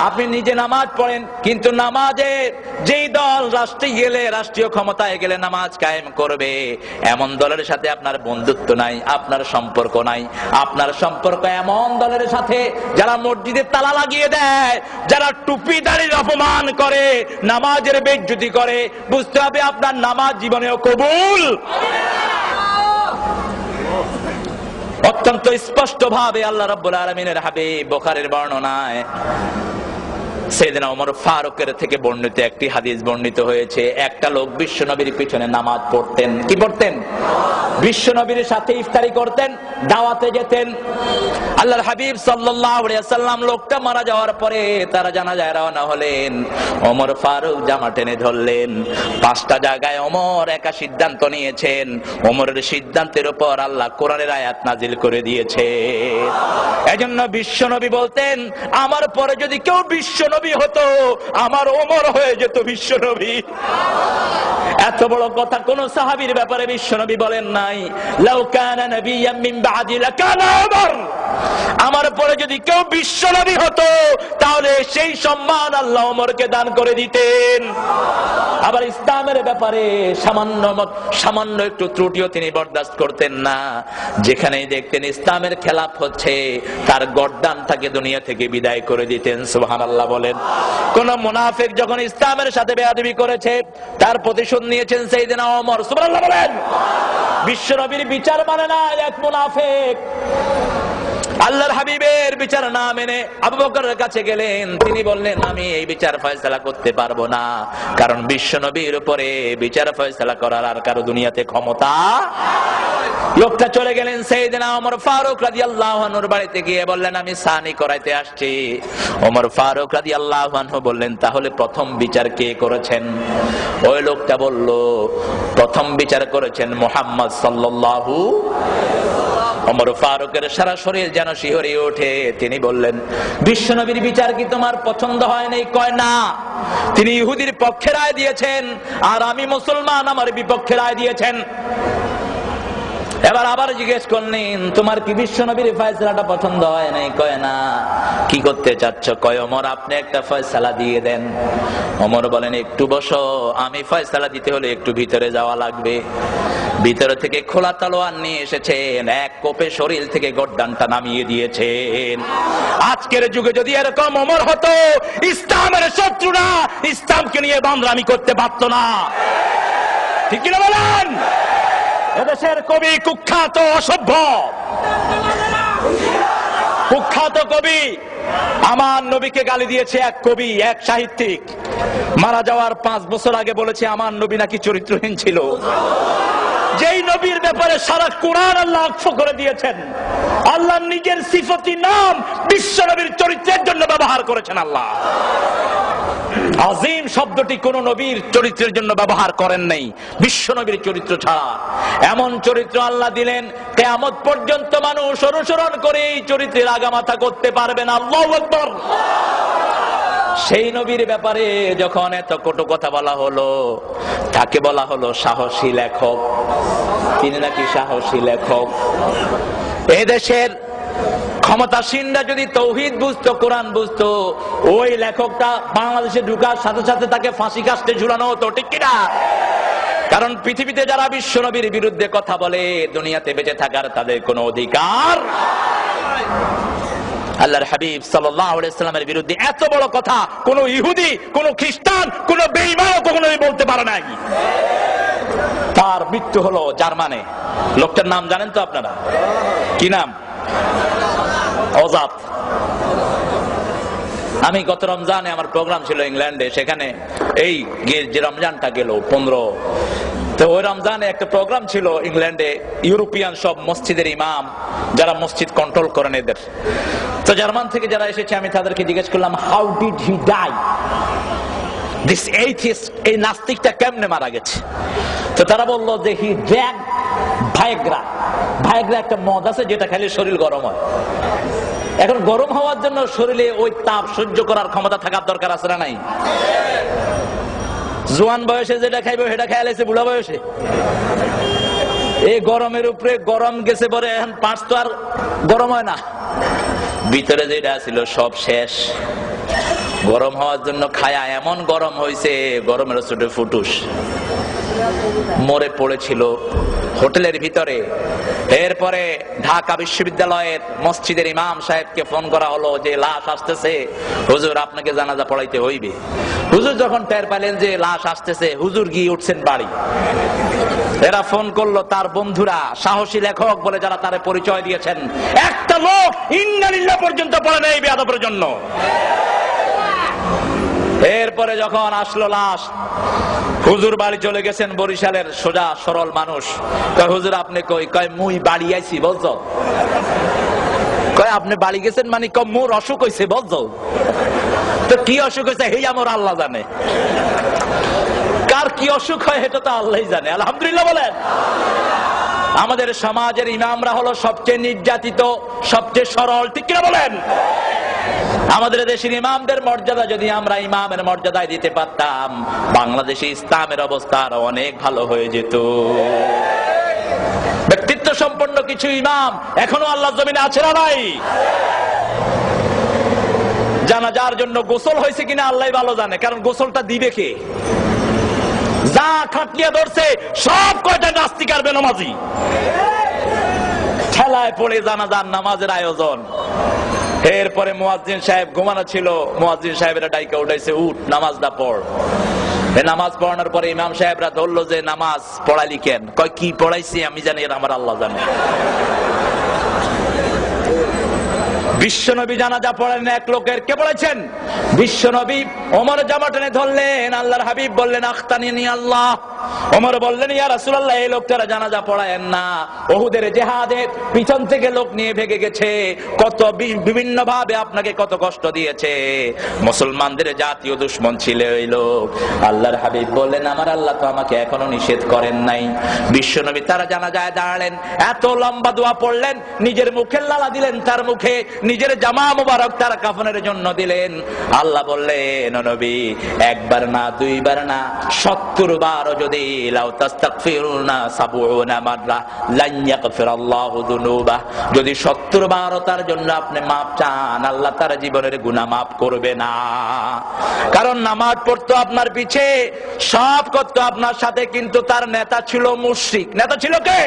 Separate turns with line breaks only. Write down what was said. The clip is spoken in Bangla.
আপনি নিজে নামাজ পড়েন, কিন্তু নামাজে যেই দল রাষ্ট্রে গেলে, রাষ্ট্রীয় ক্ষমতায় গেলে নামাজ কায়েম করবে, এমন দলের সাথে আপনার বন্ধুত্ব নাই, আপনার সম্পর্ক নাই। আপনার সম্পর্ক এমন দলের সাথে যারা মসজিদে তালা লাগিয়ে দেয়, যারা টুপি দাড়ির অপমান করে, নামাজের বেইজ্জতি করে, বুঝতে হবে আপনার নামাজ জীবনেও কবুল। অত্যন্ত স্পষ্ট ভাবে আল্লাহ রাব্বুল আলামিনের হাবিব বুখারীর বর্ণনায় সাইয়েদনা ওমর ফারুকের থেকে বর্ণিত একটি হাদিস বর্ণিত হয়েছে। একটা লোক বিশ্ব নবীর পিছনে নামাজ পড়তেন। কি পড়তেন? বিশ্ব নবীর সাথে ইফতারি করতেন, দাওয়াতে যেতেন। আল্লাহর হাবিব সাল্লাল্লাহু আলাইহি ওয়াসাল্লাম লোকটা মারা যাওয়ার পরে তারা জানাজায় রওনা হলেন। ওমর ফারুক জামা টেনে ধরলেন। 5টা জায়গায় ওমর একা সিদ্ধান্ত নিয়েছেন। ওমরের সিদ্ধান্তের উপর আল্লাহ কোরআনের আয়াত নাজিল করে দিয়েছে। এজন্য বিশ্ব নবী বলতেন, আমার পরে যদি কেউ বিশ্ব নবী হতো, আমার ওমর হয়ে যেত বিশ্ব নবী। এত বড় কথা কোন সাহাবীর ব্যাপারে বিশ্ব নবী বলেন নাই। লাউ কানা নাবিয়্যাম মিন বাদি লাকানা ওমর, আমার পরে যদি কেউ বিশ্ব নবী হতো তাহলে সেই সম্মান আল্লাহ ওমরকে দান করে দিতেন। আবার ইসলামের ব্যাপারে সামান্য একটু ত্রুটিও তিনি বরদাস্ত করতেন না। যেখানেই দেখতেন ইসলামের খেলাফ হচ্ছে, তার গর্দানটাকে দুনিয়া থেকে বিদায় করে দিতেন। সুবহানাল্লাহ বলেন। কোন মুনাফিক যখন ইসলামের সাথে বেয়াদবি করেছে, তার প্রতিশোধ নিয়েছেন সাইয়েদনা ওমর। সুবহানাল্লাহ বলেন। বিশ্ব নবীর বিচার মানে না এক মুনাফিক আল্লাহর হাবিবের বিচার না মেনে আবু বকরের কাছে গেলেন। তিনি বললেন, আমি এই বিচার ফয়সালা করতে পারবো না, কারণ বিশ্ব নবীর উপরে বিচার ফয়সালা করার আর কারো দুনিয়াতে ক্ষমতা। লোকটা চলে গেলেন সাইয়েদনা ওমর ফারুক রাদিয়াল্লাহু আনহুর বাড়িতে গিয়ে বললেন, আমি সানি করাইতে আসছি। ওমর ফারুক রাদিয়াল্লাহু আনহু বললেন, তাহলে প্রথম বিচার কে করেছেন? ওই লোকটা বলল, প্রথম বিচার করেছেন মুহাম্মদ সাল্লাল্লাহু। ওমর ফারুকের সারা শরীর যেন শিহরিয়ে ওঠে। তিনি বললেন, বিশ্বনবীর বিচার কি তোমার পছন্দ হয় নাই? কয় না, তিনি ইহুদির পক্ষে রায় দিয়েছেন, আর আমি মুসলমান, আমার বিপক্ষে রায় দিয়েছেন। এবার আবার জিজ্ঞেস করলেন, তোমার কি বিশ্বনবীর ফয়সালাটা পছন্দ হয় নাই? কয় না। কি করতে চাচ্ছ? কয়, ওমর আপনি একটা ফয়সালা দিয়ে দেন। ওমর বলেন, একটু বসো, আমি ফয়সালা দিতে হলে একটু ভিতরে যাওয়া লাগবে। ভিতরে থেকে খোলা তলোয়ার নিয়ে এসেছেন, এক কোপে শরীর থেকে গর্দানটা নামিয়ে দিয়েছেন। আজকের যুগে যদি এরকম ওমর হতো, ইসলামের শত্রুরা ইসলামকে নিয়ে বান্দরামি করতে পারত না। ঠিক কিনা বলেন? এদেশের কবি কুখ্যাত অসভ্য, কুখ্যাত কবি আমার নবীকে গালি দিয়েছে। এক কবি, এক সাহিত্যিক মারা যাওয়ার 5 বছর আগে বলেছে আমার নবী নাকি চরিত্রহীন ছিল। যেই নবীর ব্যাপারে সারা কোরআন আল্লাহ আক্ষ করে দিয়েছেন, আল্লাহ নিজের সিফতি নাম বিশ্ব নবীর চরিত্রের জন্য ব্যবহার করেছেন। আল্লাহ আজিম শব্দটি কোন নবীর চরিত্রের জন্য ব্যবহার করেন নাই, বিশ্ব নবীর চরিত্র ছাড়া। এমন চরিত্র আল্লাহ দিলেন, কিয়ামত পর্যন্ত মানুষ অনুসরণ করে এই চরিত্রের আগামাথা করতে পারবে না। আল্লাহু আকবার। সেই নবীর ব্যাপারে যখন এত কটু কথা বলা হলো, তাকে বলা হলো সাহসী লেখক। তিনি নাকি সাহসী লেখক। এই দেশের ক্ষমতাসীনরা যদি তৌহিদ বুঝতো, কোরআন বুঝতো, ওই লেখকটা বাংলাদেশে ঢুকার সাথে সাথে তাকে ফাঁসি কাস্টে ঝুলানো হতো। ঠিক কিনা? কারণ পৃথিবীতে যারা বিশ্ব নবীর বিরুদ্ধে কথা বলে, দুনিয়াতে বেঁচে থাকার তাদের কোনো অধিকার। আল্লাহর হাবিব সাল্লাল্লাহু আলাইহি ওয়াসাল্লামের বিরুদ্ধে এত বড় কথা কোন ইহুদি, কোন খ্রিস্টান, কোন বেঈমান কখনোই বলতে পারে নাই। তার মৃত্যু হলো জার্মানে। লোকটার নাম জানেন তো আপনারা? কি নাম? অজাত। আমি গত রমজানে আমার প্রোগ্রাম ছিল ইংল্যান্ডে, সেখানে এই যে রমজানটা গেল 15, তো ওই রমজানে একটা প্রোগ্রাম ছিল ইংল্যান্ডে, ইউরোপিয়ান সব মসজিদের ইমাম যারা মসজিদ কন্ট্রোল করেন এদের। তো জার্মান থেকে যারা এসেছে, আমি তাদেরকে জিজ্ঞেস করলাম, how did he die? This atheist, এই নাস্তিকটা কেমনে মারা গেছে? তো তারা বললো যে হি ড্রাগ ভাইগ্রা। ভাইগ্রা একটা মদ আছে যেটা খেলে শরীর গরম হয়। এখন গরম হওয়ার জন্য শরীরে ওই তাপ সহ্য করার ক্ষমতা থাকার দরকার আছে না নাই? জোয়ান বয়সে যেটা খাইবে সেটা খেয়ালেছে বুড়া বয়সে। এই গরমের উপরে গরম গেছে পরে এখন পাঁচ তো আর গরম হয় না। ভিতরে যেটা ছিল সব শেষ। গরম হওয়ার জন্য খায়া এমন গরম হয়েছে, গরমের ছোট ফুটুস মরে পড়েছিল হোটেলের ভিতরে। এরপরে ঢাকা বিশ্ববিদ্যালয়ের মসজিদের ইমাম সাহেবকে ফোন করা হলো যে লাশ আসতেছে, হুজুর আপনাকে জানাজা পড়াইতে হইবে। হুজুর যখন টের পেলেন যে লাশ আসতেছে, হুজুর গিয়ে উঠছেন বাড়ি। এরা ফোন করলো তার বন্ধুরা, সাহসী লেখক বলে যারা তারে পরিচয় দিয়েছেন, একটা লোক ইন্না লিল্লাহ পর্যন্ত পড়ে নেই বেয়াদবের জন্য। এরপরে যখন আসলো লাশ, হুজুর বাড়ি চলে গেছেন, বরিশালের সোজা সরল মানুষ। কয় হুজুর আপনি কই? কয় মুই বাড়ি আইছি বলছো। কয় আপনি বাড়ি গেছেন মানে? কম মোর অসুখ হয়েছে বলছো। তো কি অসুখ হয়েছে হেই আমার আল্লাহ জানে, কার কি অসুখ হয় এটা তো আল্লাহই জানে। আলহামদুলিল্লাহ বলেন। আমাদের সমাজের ইমামরা হলো সবচেয়ে নির্যাতিত, সবচেয়ে সরল, ঠিক কিনা বলেন? আমাদের দেশের ইমামদের মর্যাদা যদি আমরা ইমামের মর্যাদায় দিতে পারতাম, বাংলাদেশে ইসলামের অবস্থা আরো অনেক ভালো হয়ে যেত। ব্যক্তিত্ব সম্পন্ন কিছু ইমাম এখনো আল্লাহর জমিনে আছে না নাই? জানাজার জন্য গোসল হয়েছে কিনা আল্লাহ ভালো জানে, কারণ গোসলটা দিবে কে? যা খাটলিয়া ধরছে সব কয়টা নাস্তিক আর বেনামাজি, ঠেলায় পড়ে জানাজার নামাজের আয়োজন। এরপরে মুয়াজ্জিন সাহেব ঘুমানো ছিল, মুয়াজ্জিন সাহেবেরা ডাইকা উঠাইছে, উঠ নামাজটা পড়। নামাজ পড়ানোর পরে ইমাম সাহেবরা ধরলো যে নামাজ পড়ালি কেন? কয় কি পড়াইছি আমি জানি, আর আমার আল্লাহ জানে। বিশ্বনবী জানাজা পড়েন এক লোকের, কে পড়েছেন? বিশ্বনবী। ওমর জামা টেনে ধরলেন, আল্লাহর হাবিব বললেন আখতানি আল্লাহ। ওমর বললেন ইয়া রাসূলুল্লাহ, এই লোকটার জানাজা পড়ায়েন না। উহুদের জিহাদে পিছন থেকে লোক নিয়ে ভেগে গেছে, কত বিভিন্ন ভাবে আপনাকে কত কষ্ট দিয়েছে, মুসলমানদের জাতীয় দুশমন ছিল এই লোক। আল্লাহর হাবিব বললেন আমার আল্লাহ তো আমাকে এখনো নিষেধ করেন নাই। বিশ্বনবী তারা জানাজায় দাঁড়ালেন, এত লম্বা দোয়া পড়লেন, নিজের মুখে লালা দিলেন তার মুখে, নিজের জামা মুবারক তার কাফনের জন্য দিলেন। আল্লাহ বললেন নবী, একবার না দুইবার না 70 বার যদি লাউ তাস্তাগফিরুনা 70 মাররা লান ইয়াগফিরাল্লাহু যুনুবা, যদি 70 বার তার জন্য আপনি মাপ চান, আল্লাহ তার জীবনের গুনাহ মাফ করবে না। কারণ নামাজ পড়তো আপনার পিছে, সব করতো আপনার সাথে, কিন্তু তার নেতা ছিল মুশরিক। নেতা ছিল কে?